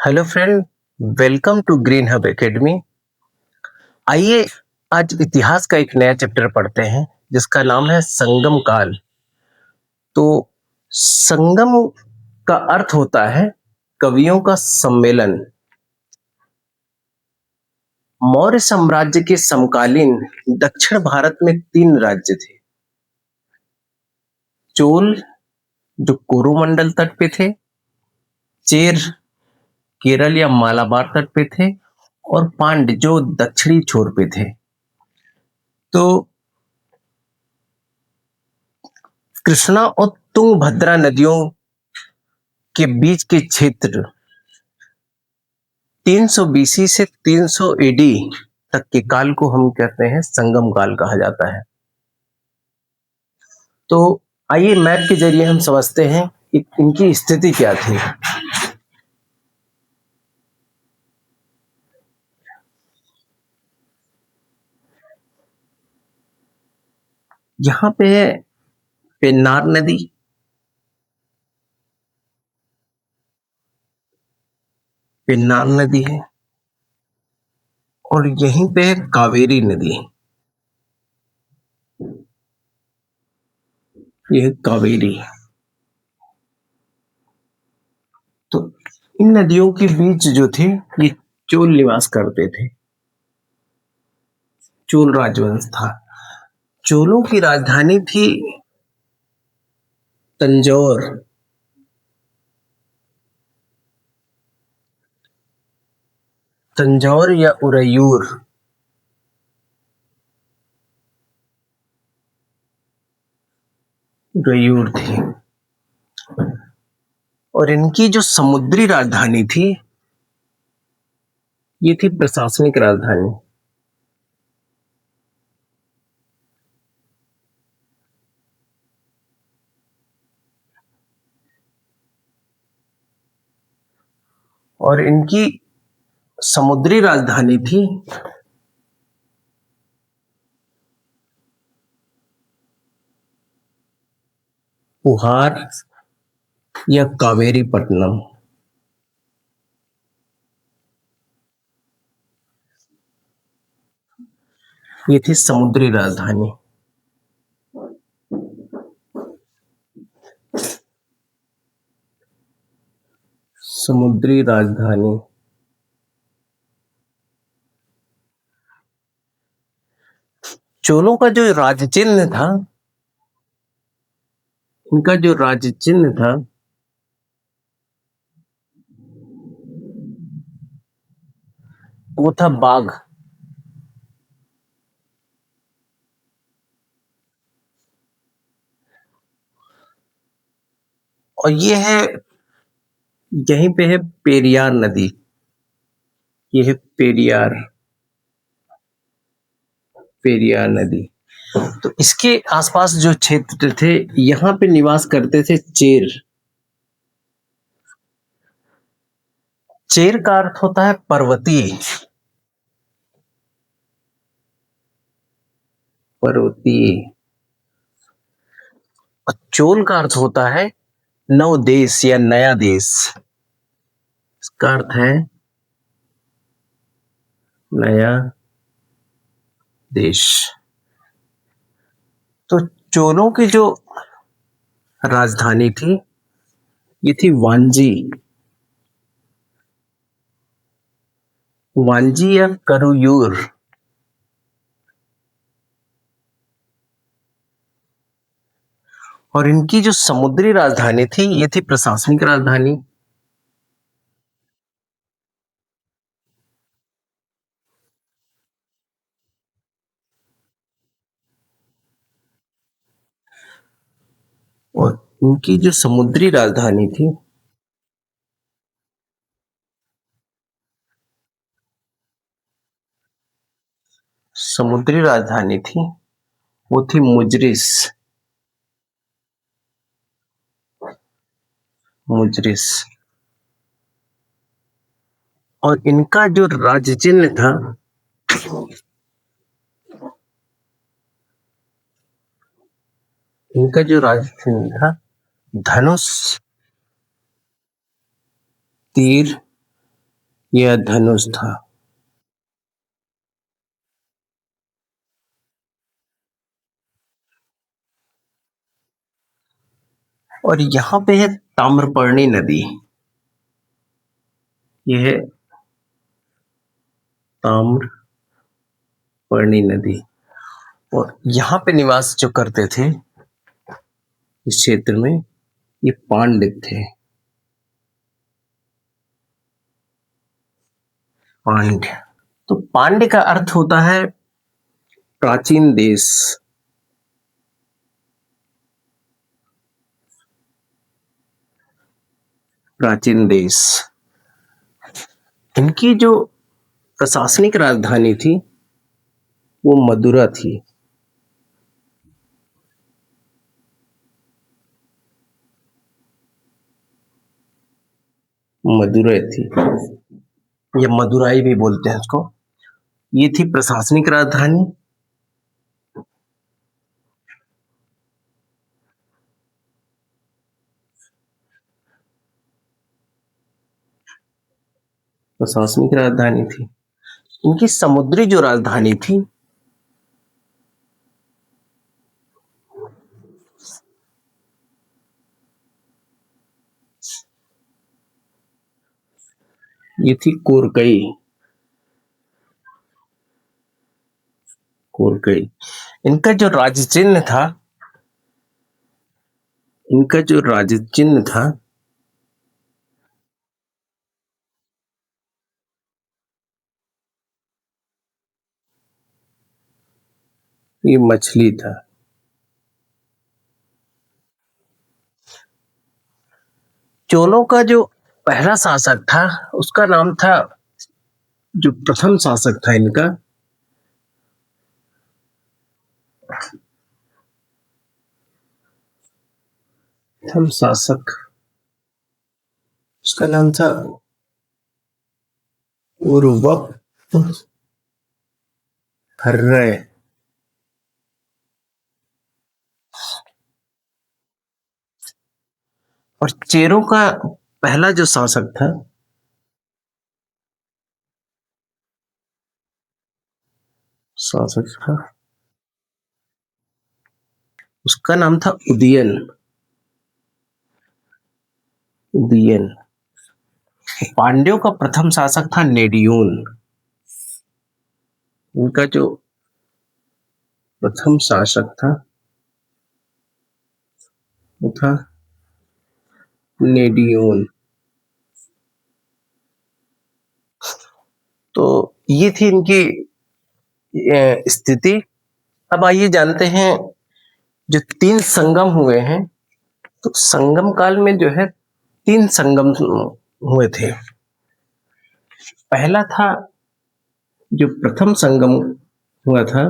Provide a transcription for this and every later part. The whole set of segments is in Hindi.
Hello friend, welcome to Green Hub Academy. आइए आज इतिहास का एक नया चैप्टर पढ़ते हैं जिसका नाम है संगम काल। तो संगम का अर्थ होता है कवियों का सम्मेलन। मौर्य साम्राज्य के समकालीन दक्षिण भारत में तीन राज्य थे। चोल जो कोरोमंडल तट पे थे, चेर केरल या मालाबार तट पे थे, और पांड्य जो दक्षिणी छोर पे थे। तो कृष्णा और तुंगभद्रा नदियों के बीच के क्षेत्र 300 बीसी से 300 एडी तक के काल को हम कहते हैं संगम काल कहा जाता है। तो आइए मैप के जरिए हम समझते हैं कि इनकी स्थिति क्या थी। यहाँ पे है पेन्नार नदी, पेन्नार नदी है, और यहीं पे है कावेरी नदी। यह है कावेरी। तो इन नदियों के बीच जो थे ये चोल निवास करते थे। चोल राजवंश था। चोलों की राजधानी थी तंजौर। तंजौर या उरैयूर। उरैयूर थी। और इनकी जो समुद्री राजधानी थी ये थी प्रशासनिक राजधानी। और इनकी समुद्री राजधानी थी पुहार या कावेरी पट्टनम। ये थी समुद्री राजधानी। समुद्री राजधानी। चोलों का जो राज चिन्ह था, इनका जो राज चिन्ह था वो था बाघ। और ये है, यहीं पे है पेरियार नदी। ये है पेरियार, पेरियार नदी। तो इसके आसपास जो क्षेत्र थे यहाँ पे निवास करते थे चेर। चेर का अर्थ होता है पर्वतीय। पर्वतीय। और चोल का अर्थ होता है नव देश या नया देश। इसका अर्थ है नया देश। तो चोलों की जो राजधानी थी ये थी वांजी। वांजी या करुयूर। और इनकी जो समुद्री राजधानी थी ये थी प्रशासनिक राजधानी। और इनकी जो समुद्री राजधानी थी समुद्री राजधानी थी वो थी मुजरिस। मुजरिस। और इनका जो राज्य चिन्ह था इनका जो राज्य चिन्ह था धनुष, तीर यह धनुष था। और यहाँ पे है ताम्रपर्णी नदी। यह है ताम्रपर्णी नदी। और यहाँ पे निवास जो करते थे इस क्षेत्र में, ये पांड्य थे। पांड्य, तो पांड्य का अर्थ होता है प्राचीन देश। प्राचीन देश। इनकी जो प्रशासनिक राजधानी थी वो मदुरा थी। मदुरै थी, या मदुराई भी बोलते हैं उसको। ये थी प्रशासनिक राजधानी। प्रशासनिक राजधानी थी। इनकी समुद्री जो राजधानी थी ये थी कोरकई। कोरकई। इनका जो राज चिन्ह था, इनका जो राज चिन्ह था ये मछली था। चोलों का जो पहला शासक था उसका नाम था, जो प्रथम शासक था इनका, प्रथम शासक, उसका नाम था उर्वरहर्य। और चेरों का पहला जो शासक था, शासक था, उसका नाम था उदयन। उदयन। पांड्यों का प्रथम शासक था नेडियोन। उनका जो प्रथम शासक था वो था नेडियोन। तो ये थी इनकी स्थिति। अब आइए जानते हैं जो तीन संगम हुए हैं। तो संगम काल में जो है तीन संगम हुए थे। पहला था, जो प्रथम संगम हुआ था,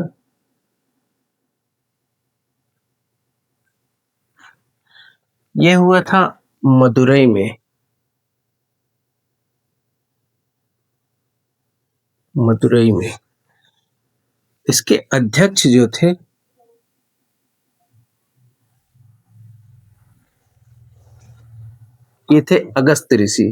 यह हुआ था मदुरई में। मदुरई में इसके अध्यक्ष जो थे ये थे अगस्त्य ऋषि।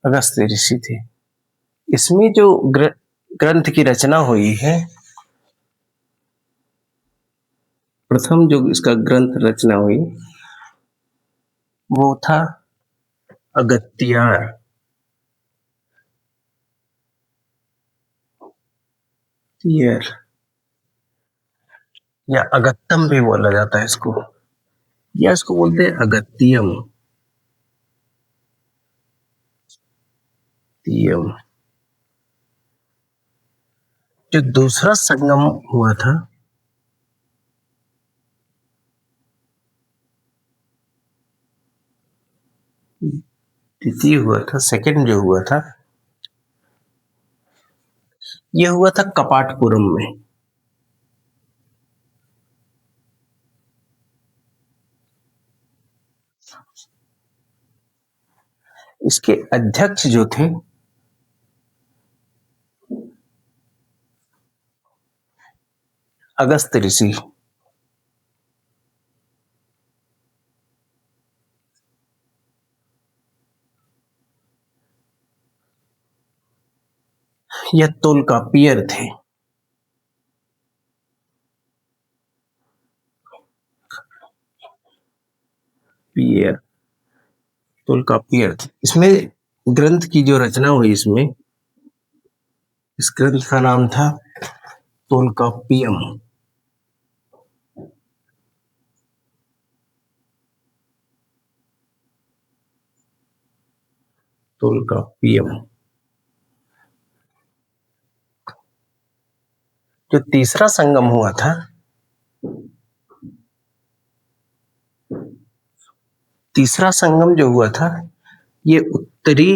अगस्त्य ऋषि थे। इसमें जो ग्रंथ की रचना हुई है, प्रथम जो इसका ग्रंथ रचना हुई वो था अगत्यार। या अगत्तम भी बोला जाता है इसको, या इसको बोलते हैं अगत्तियम। जो दूसरा संगम हुआ था द्वितीय हुआ था, सेकंड जो हुआ था यह हुआ था कपाटपुरम में। इसके अध्यक्ष जो थे अगस्त्य ऋषि। यह तोलकापियर थे। पियर, तोलकापियर थे। इसमें ग्रंथ की जो रचना हुई, इस ग्रंथ का नाम था तोलकाप्पियम। तोलकाप्पियम। जो तीसरा संगम हुआ था, तीसरा संगम जो हुआ था, ये उत्तरी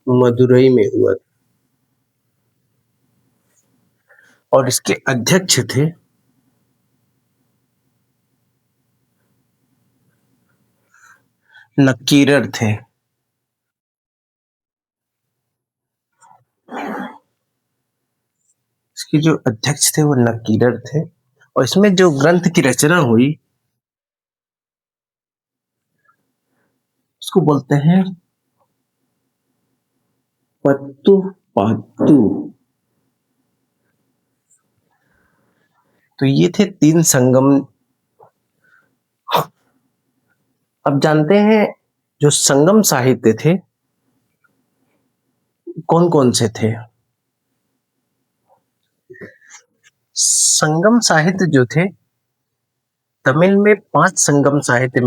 मदुरई में हुआ था और इसके अध्यक्ष थे नक्कीरर थे। इसके जो अध्यक्ष थे वो नक्कीरर थे और इसमें जो ग्रंथ की रचना हुई उसको बोलते हैं पत्तु पातु। तो ये थे 3 संगम। अब जानते हैं जो संगम साहित्य थे कौन कौन से थे। संगम साहित्य जो थे, तमिल में 5 संगम साहित्य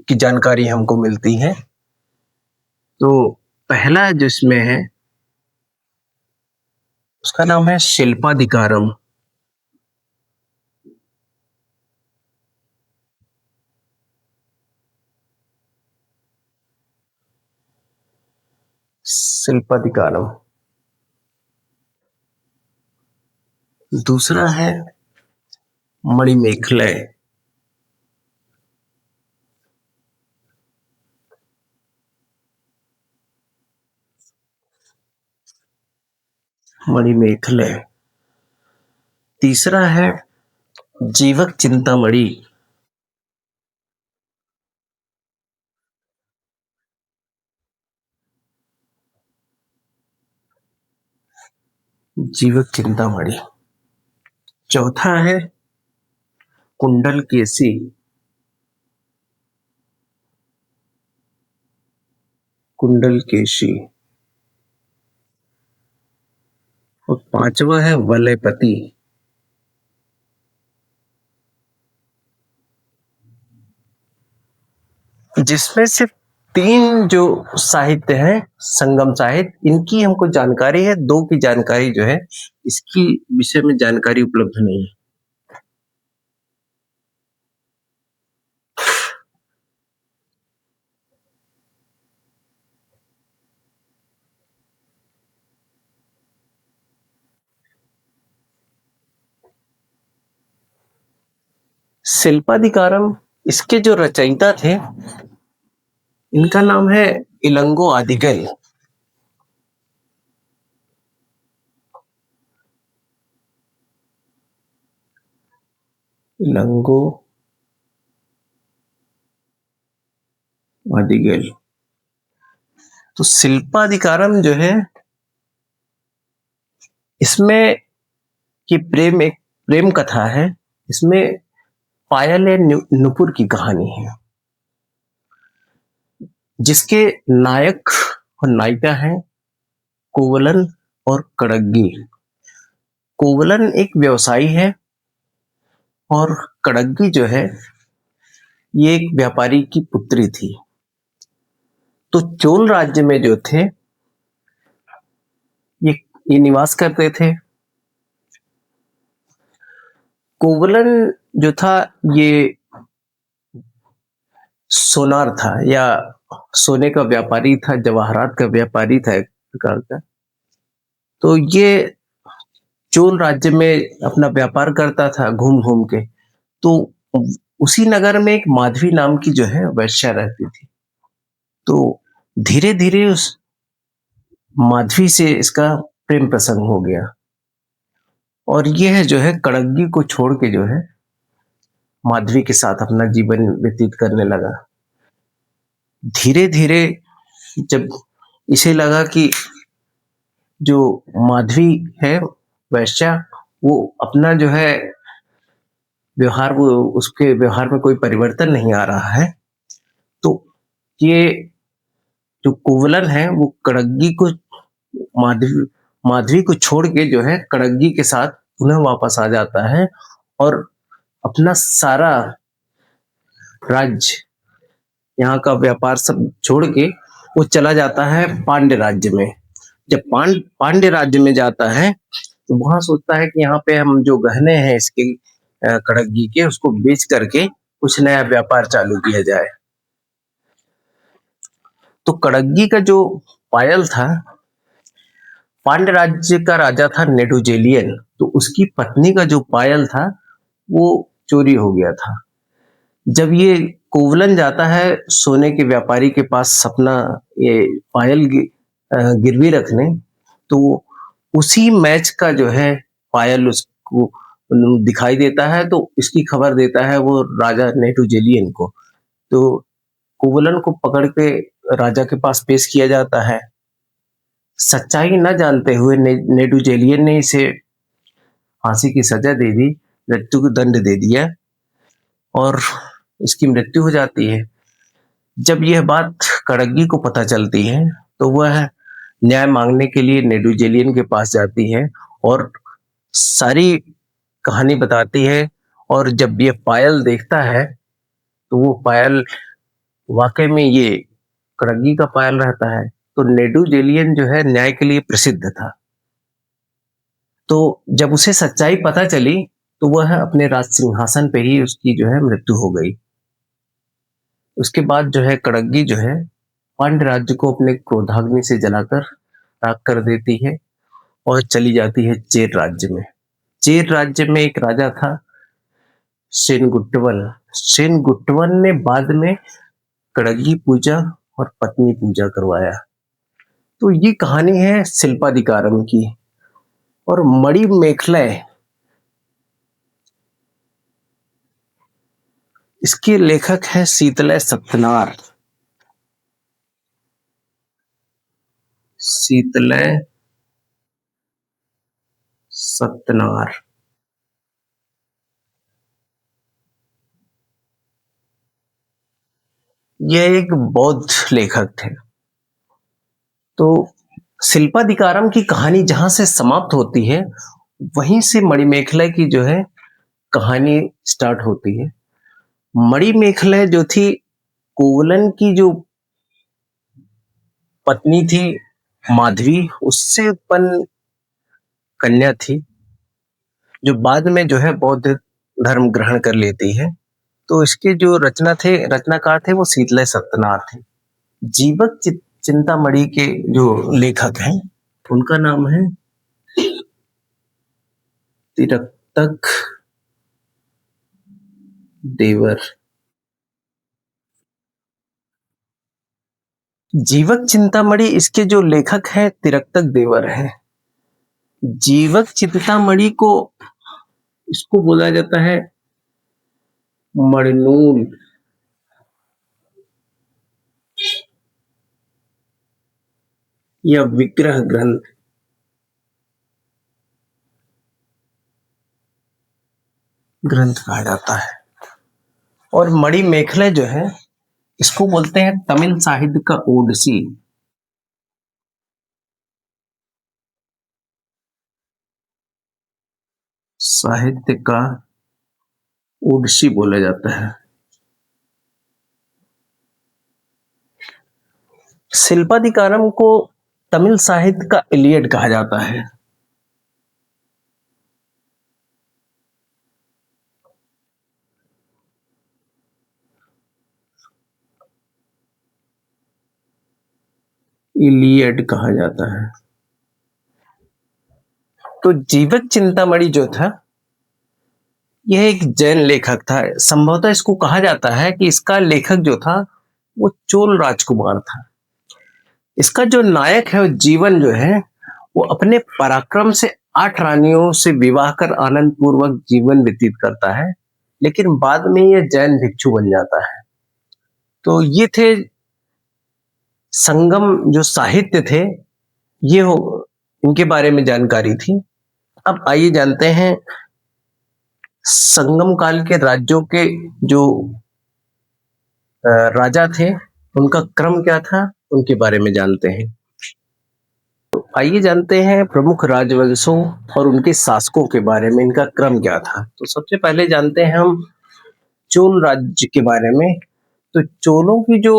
की जानकारी हमको मिलती है। तो पहला जो इसमें है उसका नाम है शिल्पाधिकारम। शिल्पाधिकारम। दूसरा है मणिमेखलय। मणिमेखलय। तीसरा है जीवक चिंतामणि। जीवक चिंतामणि। चौथा है कुंडलकेशी। कुंडलकेशी। और 5वां है वलयपति। जिसमें से 3 जो साहित्य हैं संगम साहित्य, इनकी हमको जानकारी है, 2 की जानकारी जो है इसकी विषय में जानकारी उपलब्ध नहीं है। शिल्पाधिकारम, इसके जो रचयिता थे इनका नाम है इलंगो आदिगल। इलंगो आदिगल। तो शिल्पाधिकारम जो है इसमें ये एक प्रेम कथा है। इसमें पायल नुपुर की कहानी है, जिसके नायक और नायिका हैं कोवलन और कड़ग्गी। कोवलन एक व्यवसायी है और कड़ग्गी जो है ये एक व्यापारी की पुत्री थी। तो चोल राज्य में जो थे ये निवास करते थे। कोवलन जो था ये सोनार था या सोने का व्यापारी था, जवाहरात का व्यापारी था एक प्रकार का। तो ये चोल राज्य में अपना व्यापार करता था घूम घूम के। तो उसी नगर में एक माधवी नाम की जो है वैश्या रहती थी। तो धीरे धीरे उस माधवी से इसका प्रेम प्रसंग हो गया और यह जो है कड़ग्गी को छोड़ के जो है माधवी के साथ अपना जीवन व्यतीत करने लगा। धीरे धीरे जब इसे लगा कि जो माधवी है वैश्या, वो अपना जो है व्यवहार, वो उसके व्यवहार में कोई परिवर्तन नहीं आ रहा है, तो ये जो कोवलन है वो कड़ग्गी को, माधवी माधवी को छोड़ के जो है कड़ग्गी के साथ पुनः वापस आ जाता है और अपना सारा राज्य, यहाँ का व्यापार सब छोड़ के वो चला जाता है पांड्य राज्य में। जब पांड्य राज्य में जाता है तो वहां सोचता है कि यहाँ पे हम जो गहने हैं इसके कड़ग्गी के, उसको बेच करके कुछ नया व्यापार चालू किया जाए। तो कड़ग्गी का जो पायल था, पांड्य राज्य का राजा था नेडुजेलियन, तो उसकी पत्नी का जो पायल था वो चोरी हो गया था। जब ये कोवलन जाता है सोने के व्यापारी के पास अपना ये पायल गिरवी रखने, तो उसी मैच का जो है पायल उसको दिखाई देता है, तो इसकी खबर देता है वो राजा नेडुजेलियन को। तो कोवलन को पकड़ के राजा के पास पेश किया जाता है। सच्चाई न जानते हुए नेडुजेलियन ने इसे फांसी की सजा दे दी, मृत्यु को दंड दे दिया और इसकी मृत्यु हो जाती है। जब यह बात कड़ग्गी को पता चलती है तो वह न्याय मांगने के लिए नेडुजेलियन के पास जाती है और सारी कहानी बताती है। और जब यह पायल देखता है तो वो पायल वाकई में ये कड़ग्गी का पायल रहता है। तो नेडुजेलियन जो है न्याय के लिए प्रसिद्ध था। तो जब उसे सच्चाई पता चली तो वह अपने राज सिंहासन पे ही उसकी जो है मृत्यु हो गई। उसके बाद जो है कड़ग्गी जो है पांड्य राज्य को अपने क्रोधाग्नि से जलाकर राख कर देती है और चली जाती है चेर राज्य में। चेर राज्य में एक राजा था सेनगुट्टवन। सेनगुट्टवन ने बाद में कड़ग्गी पूजा और पत्नी पूजा करवाया। तो ये कहानी है शिल्पाधिकारम की। और मणिमेखलय, इसके लेखक है शीतलय सत्यनार। शीतलय सत्यनार यह एक बौद्ध लेखक थे। तो शिल्पाधिकारम की कहानी जहां से समाप्त होती है वहीं से मणिमेखलय की जो है कहानी स्टार्ट होती है। मणिमेखलय जो थी कोवलन की जो पत्नी थी माधवी, उससे उत्पन्न कन्या थी, जो बाद में जो है बौद्ध धर्म ग्रहण कर लेती है। तो इसके जो रचनाकार थे वो शीतलय सत्यनारायण थे। जीवक चिंतामणि के जो लेखक हैं उनका नाम है तिरक्तक देवर। जीवक चिंतामणि, इसके जो लेखक हैं तिरक्तक देवर हैं। जीवक चिंतामणि को इसको बोला जाता है मणिनूल या विग्रह ग्रंथ कहा जाता है। और मणिमेखलय जो है इसको बोलते हैं तमिल साहित्य का ओडिसी। साहित्य का ओडिसी बोला जाता है। शिल्पाधिकारम को तमिल साहित्य का इलियड कहा जाता है। इलियड कहा जाता है। तो जीवक चिंतामणि जो था यह एक जैन लेखक था। संभवतः इसको कहा जाता है कि इसका लेखक जो था वो चोल राजकुमार था। इसका जो नायक है वो जीवन जो है वो अपने पराक्रम से 8 रानियों से विवाह कर आनंद पूर्वक जीवन व्यतीत करता है, लेकिन बाद में यह जैन भिक्षु बन जाता है। तो ये थे संगम जो साहित्य थे, ये हो इनके बारे में जानकारी थी। अब आइए जानते हैं संगम काल के राज्यों के जो राजा थे, उनका क्रम क्या था, उनके बारे में जानते हैं। तो आइए जानते हैं प्रमुख राजवंशों और उनके शासकों के बारे में, इनका क्रम क्या था। तो सबसे पहले जानते हैं हम चोल राज्य के बारे में। तो चोलों की जो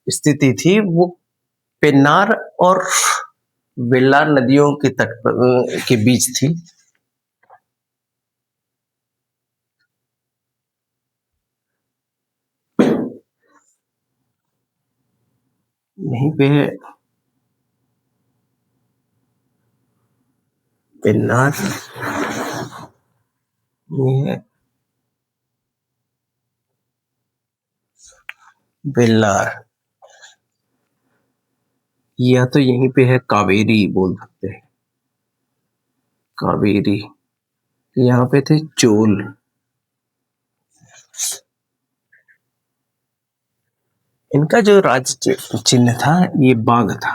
स्थिति थी वो पेन्नार और वेल्लार नदियों के तट के बीच थी। यहीं पे है पेन्नार, ये है वेल्लार, या तो यहीं पे है कावेरी बोल सकते हैं, कावेरी। यहाँ पे थे चोल। इनका जो राज चिन्ह था ये बाघ था।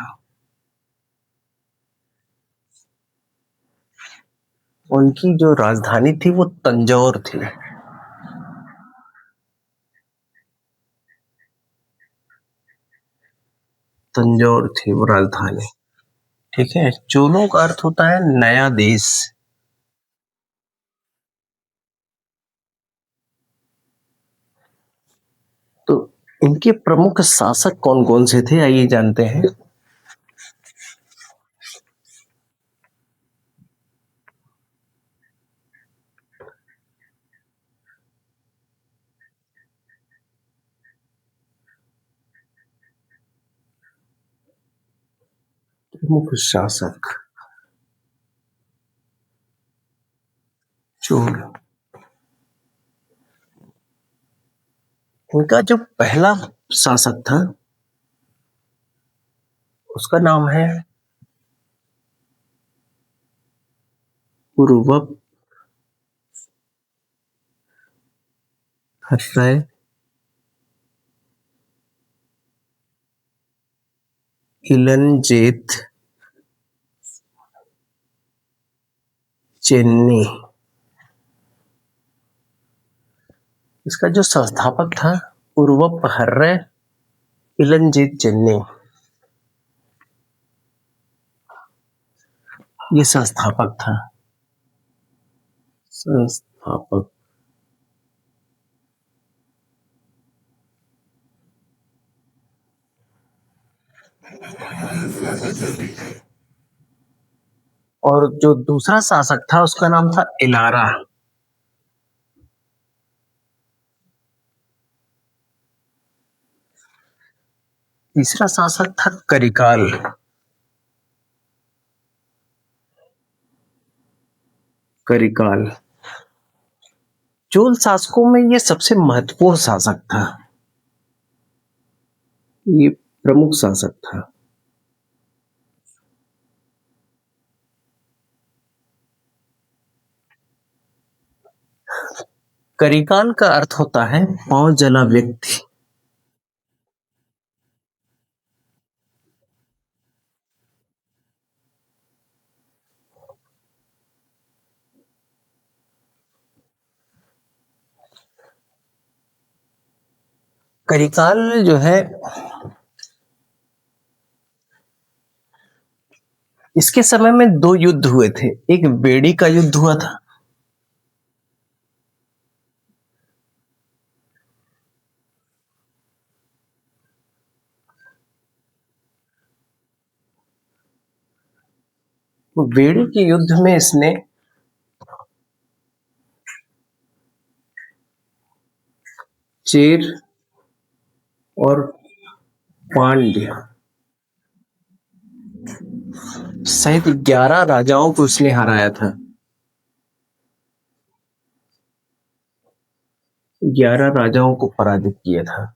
उनकी जो राजधानी थी वो तंजौर थी। तंजौर थी वो राजधानी। ठीक है। चोलों का अर्थ होता है नया देश। तो इनके प्रमुख शासक कौन कौन से थे, आइए जानते हैं। प्रमुख शासक चोल। उनका जो पहला शासक था उसका नाम है पुरुवप हर्षय इलनजेत चेन्नी। इसका जो संस्थापक था पुरुवप हर्रे इलनजीत चेन्नी, ये संस्थापक था। संस्थापक। और जो दूसरा शासक था उसका नाम था इलारा। तीसरा शासक था करिकाल। करिकाल चोल शासकों में ये सबसे महत्वपूर्ण शासक था, ये प्रमुख शासक था। करिकाल का अर्थ होता है पांव जला व्यक्ति। करिकाल जो है, इसके समय में दो युद्ध हुए थे। एक बेड़ी का युद्ध हुआ था, बेड़ी के युद्ध में इसने चेर और पांड्य सहित 11 राजाओं को उसने हराया था। 11 राजाओं को पराजित किया था।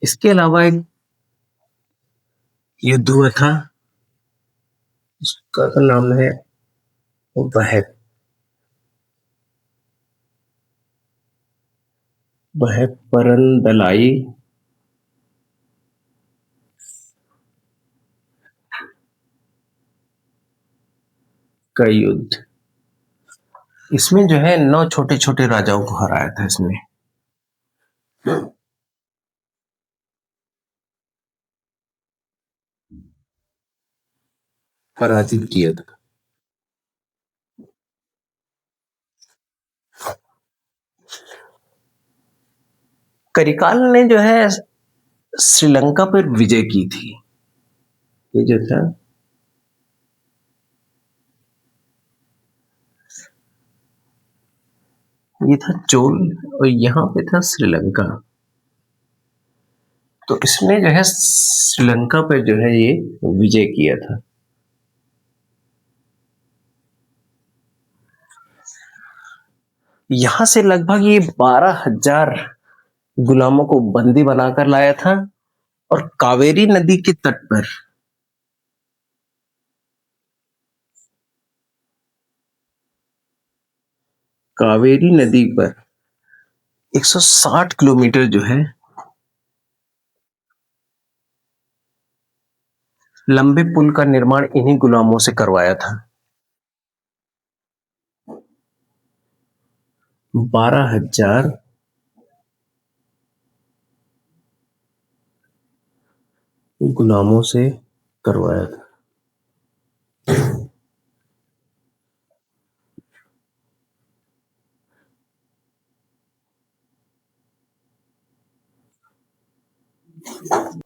इसके अलावा एक युद्ध हुआ था, उसका नाम है वह। वह परंदलाई का युद्ध। इसमें जो है 9 छोटे छोटे राजाओं को हराया था इसमें। पराजित किया था। करिकाल ने जो है श्रीलंका पर विजय की थी। ये जो था ये था चोल और यहाँ पे था श्रीलंका। तो इसने जो है श्रीलंका पर जो है ये विजय किया था। यहां से लगभग ये 12,000 गुलामों को बंदी बनाकर लाया था और कावेरी नदी के तट पर कावेरी नदी पर 160 किलोमीटर जो है लंबे पुल का निर्माण इन्हीं गुलामों से करवाया था। 12,000 गुलामों से करवाया था।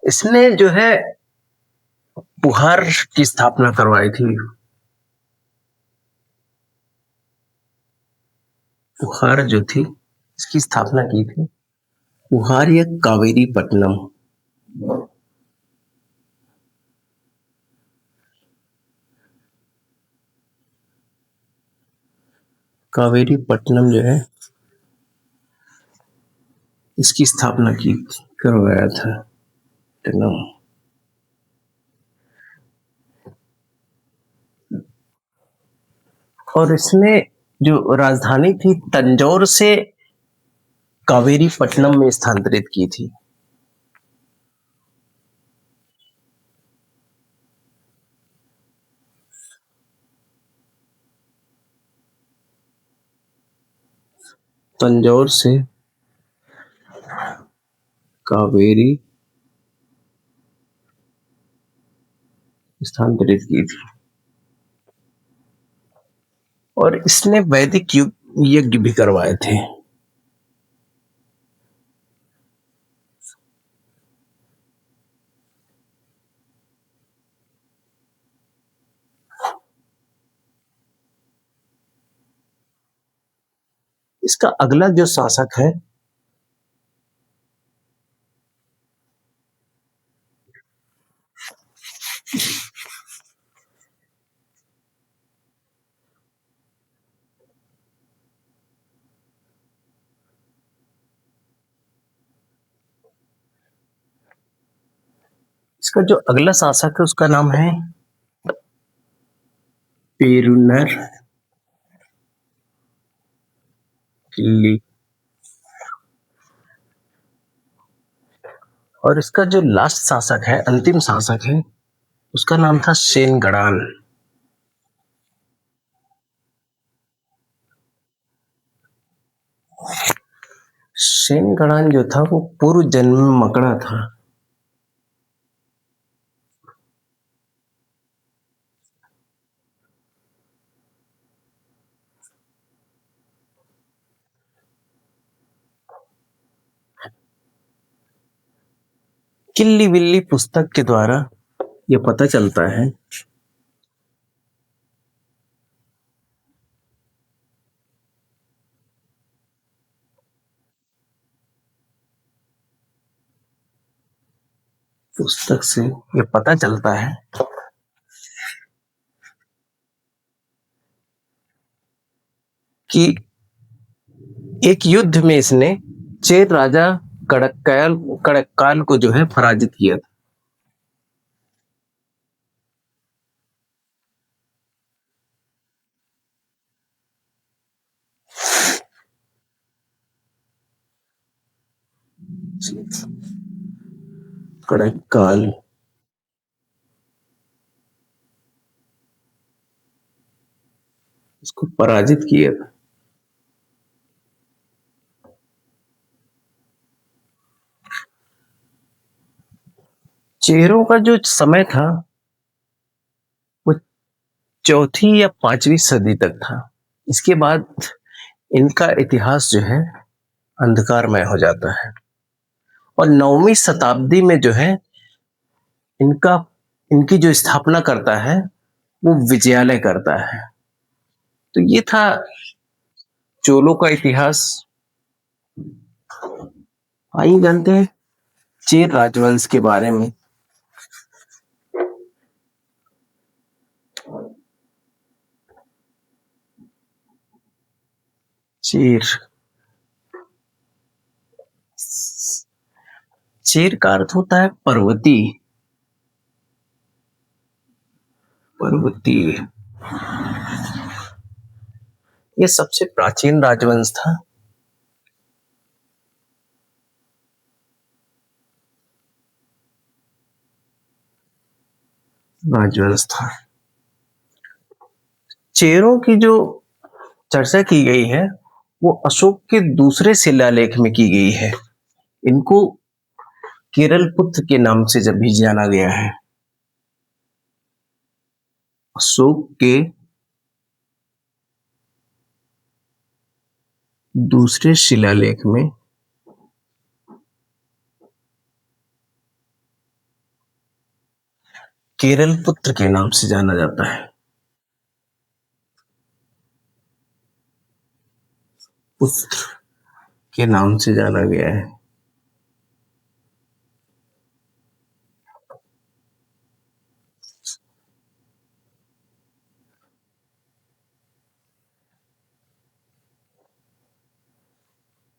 इसने जो है पुहार की स्थापना करवाई थी। पुहार जो थी इसकी स्थापना की थी पुहार या कावेरी पट्टनम। कावेरी पट्टनम जो है इसकी स्थापना की करवाया था पट्टनम। और इसने जो राजधानी थी तंजौर से कावेरी पट्टनम में स्थानांतरित की थी। तंजौर से कावेरी स्थानांतरित की थी। और इसने वैदिक यज्ञ भी करवाए थे। इसका अगला जो शासक है इसका जो अगला शासक है उसका नाम है पेरुनर किल्ली। और इसका जो लास्ट शासक है अंतिम शासक है उसका नाम था सेनगणान। सेनगणान जो था वो पूर्व जन्म में मकड़ा था। किल्ली बिल्ली पुस्तक के द्वारा ये पता चलता है पुस्तक से ये पता चलता है कि एक युद्ध में इसने चेर राजा कड़क्काल को जो है पराजित किया था। कड़ककाल। उसको पराजित किया था। चेरों का जो समय था वो चौथी या पांचवी सदी तक था। इसके बाद इनका इतिहास जो है अंधकारमय हो जाता है और 9वीं शताब्दी में जो है इनका इनकी जो स्थापना करता है वो विजयालय करता है। तो ये था चोलों का इतिहास। आइए जानते हैं चेर राजवंश के बारे में। चेर चेर का अर्थ होता है पर्वती। पर्वती ये सबसे प्राचीन राजवंश था। राजवंश था। चेरों की जो चर्चा की गई है वो अशोक के दूसरे शिलालेख में की गई है। इनको केरल पुत्र के नाम से जब भी जाना गया है। अशोक के दूसरे शिलालेख में केरल पुत्र के नाम से जाना जाता है। पुत्र के नाम से जाना गया है।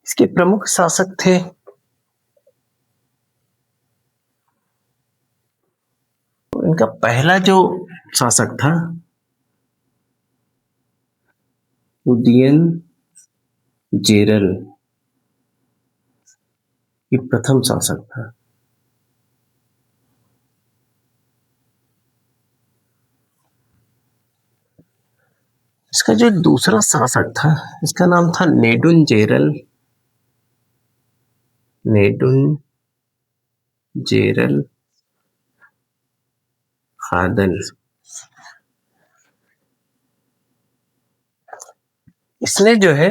इसके प्रमुख शासक थे इनका पहला जो शासक था उदयन जेरल। ये प्रथम शासक था। इसका जो दूसरा शासक था इसका नाम था नेडुन जेरल। नेडुन जेरल खादन। इसने जो है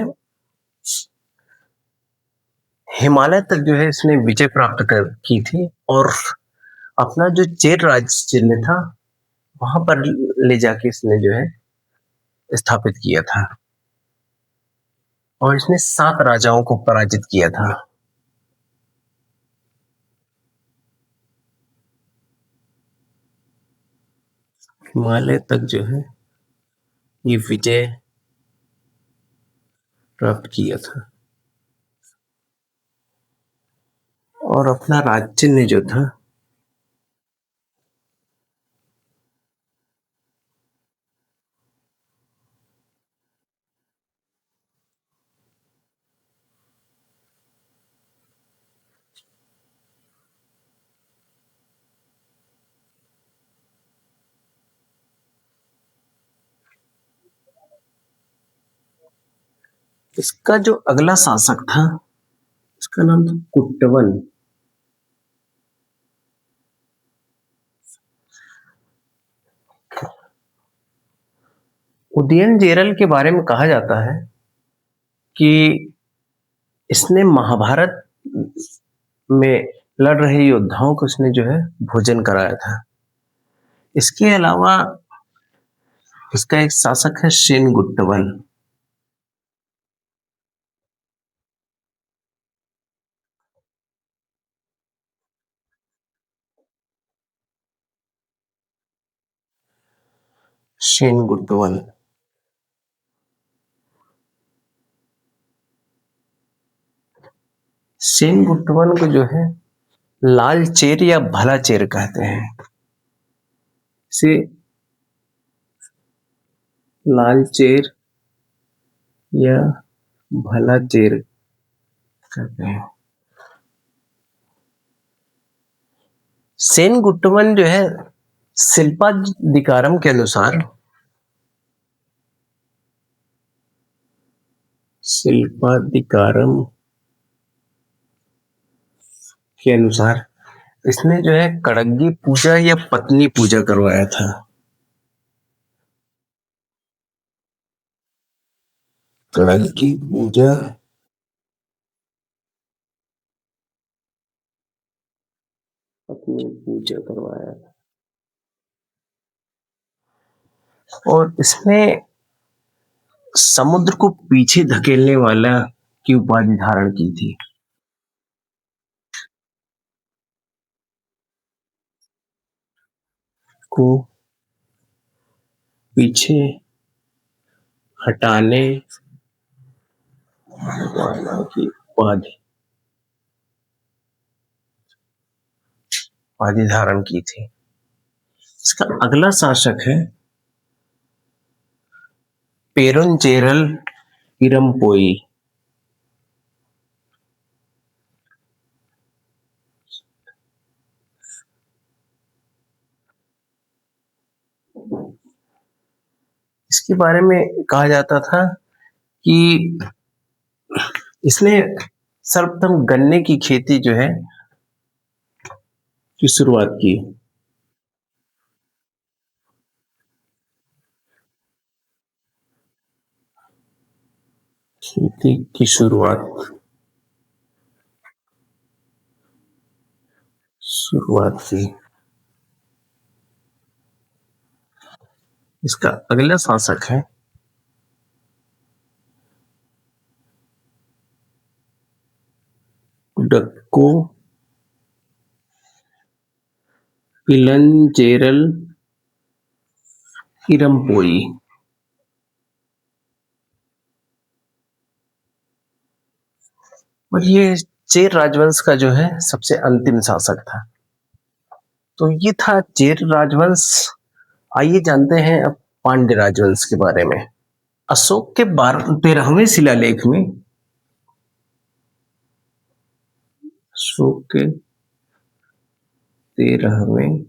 हिमालय तक जो है इसने विजय प्राप्त की थी और अपना जो चेर राज्य चिन्ह था वहां पर ले जाके इसने जो है स्थापित किया था और इसने 7 राजाओं को पराजित किया था। हिमालय तक जो है ये विजय प्राप्त किया था और अपना राज्य चिन्ह जो था इसका जो अगला शासक था इसका नाम था कुट्टवन। उदयन जेरल के बारे में कहा जाता है कि इसने महाभारत में लड़ रहे योद्धाओं को इसने जो है भोजन कराया था। इसके अलावा इसका एक शासक है शेन गुट्टवन। शेन गुट्टवन। शेन गुट्टवन को जो है लाल चेर या भला चेर कहते हैं। इसे लाल चेर या भला चेर कहते हैं। सेनगुट्टवन जो है शिल्पाधिकारम के अनुसार, शिल्पाधिकारम के अनुसार इसने जो है कड़ग्गी पूजा या पत्नी पूजा करवाया था। कड़ग्गी पूजा, पत्नी पूजा करवाया था। और इसमें समुद्र को पीछे धकेलने वाला की उपाधि धारण की थी। को पीछे हटाने वाला की उपाधि धारण की थी। इसका अगला शासक है पेरुंचेरल इरमपोई। इसके बारे में कहा जाता था कि इसने सर्वप्रथम गन्ने की खेती जो है की शुरुआत की। खेती की शुरुआत की। इसका अगला शासक है डक्को पिलंचेरल इरमपोई। और ये चेर राजवंश का जो है सबसे अंतिम शासक था। तो ये था चेर राजवंश। आइए जानते हैं अब पांड्य राजवंश के बारे में। अशोक के 13वें शिलालेख में, अशोक के 13वें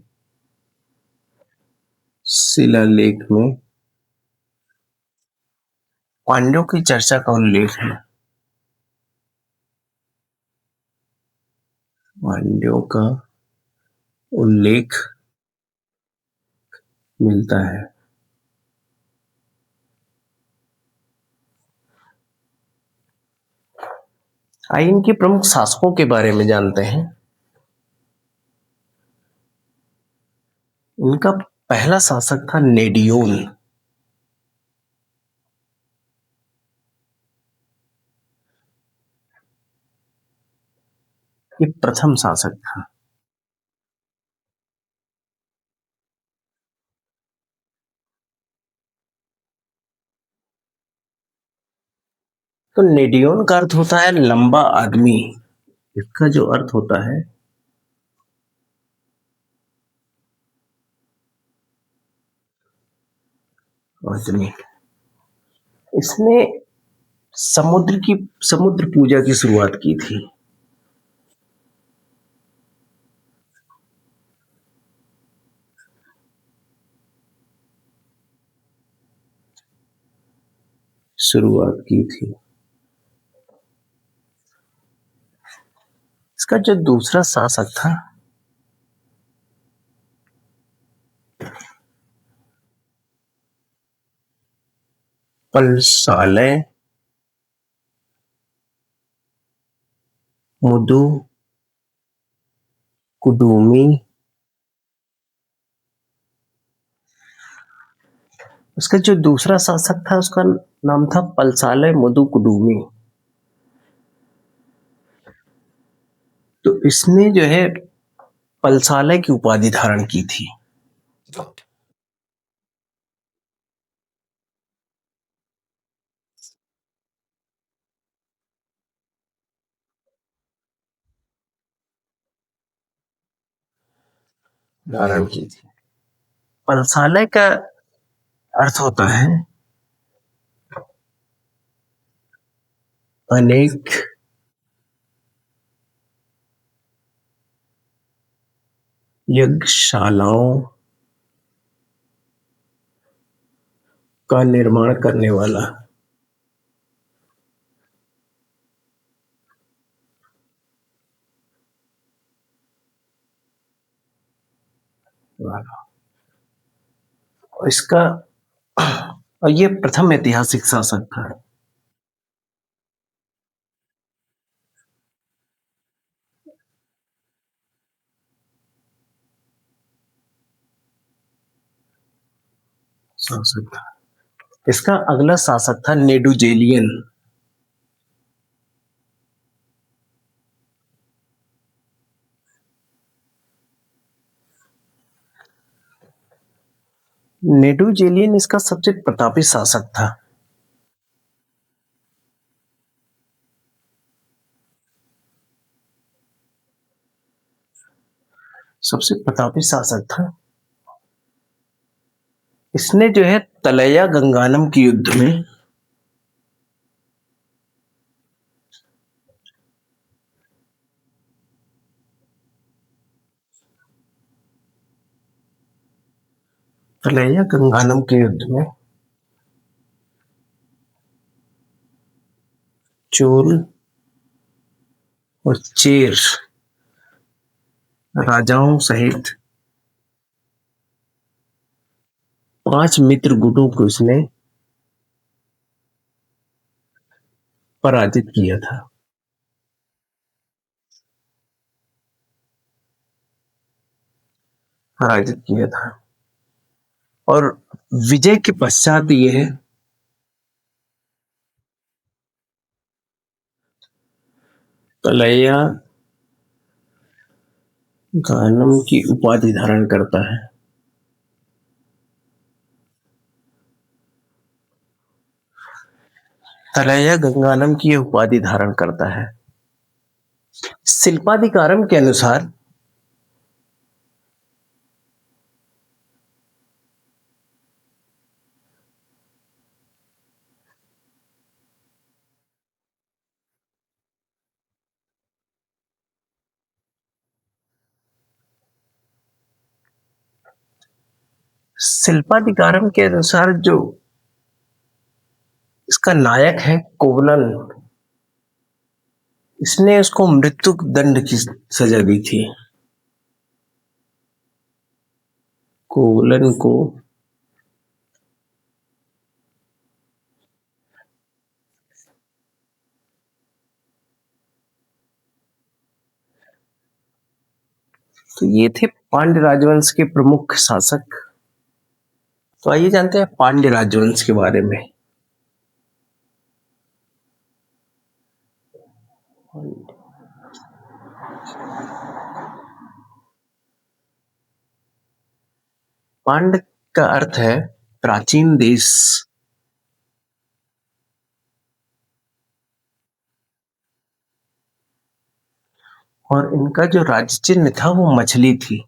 शिलालेख में पांड्यों की चर्चा का उल्लेख है। पांड्यों का उल्लेख मिलता है। आइए इनके प्रमुख शासकों के बारे में जानते हैं। इनका पहला शासक था नेडियोन। ये प्रथम शासक था। तो नेडियोन का अर्थ होता है लंबा आदमी। इसका जो अर्थ होता है आदमी, इसने समुद्र पूजा की शुरुआत की थी। इसका जो दूसरा शासक था पलसालय मुदु कुडुमी। उसका जो दूसरा शासक था उसका नाम था पलसालय मुदु कुडुमी। तो इसने जो है पलसालय की उपाधि धारण की थी। धारण की थी। पलसालय का अर्थ होता है यज्ञशालाओं का निर्माण करने वाला। इसका और ये प्रथम ऐतिहासिक शासक था। शासक था। इसका अगला शासक था नेडुजेलियन। नेडुजेलियन इसका सबसे प्रतापी शासक था। सबसे प्रतापी शासक था। इसने जो है तलैया गंगानम के युद्ध में तलैया गंगानम के युद्ध में चोल और चेर राजाओं सहित 5 मित्र गुटों को उसने पराजित किया था। पराजित किया था और विजय के पश्चात ये तलैया गानम की उपाधि धारण करता है। तलैया गंगानम की उपाधि धारण करता है। शिल्पाधिकारम के अनुसार शिल्पाधिकारम के अनुसार जो इसका नायक है कोवलन, इसने उसको मृत्यु दंड की सजा दी थी। कोवलन को तो ये थे पांड्य राजवंश के प्रमुख शासक। तो आइए जानते हैं पांड्य राजवंश के बारे में। पांड्य का अर्थ है प्राचीन देश। और इनका जो राज्य चिन्ह था वो मछली थी।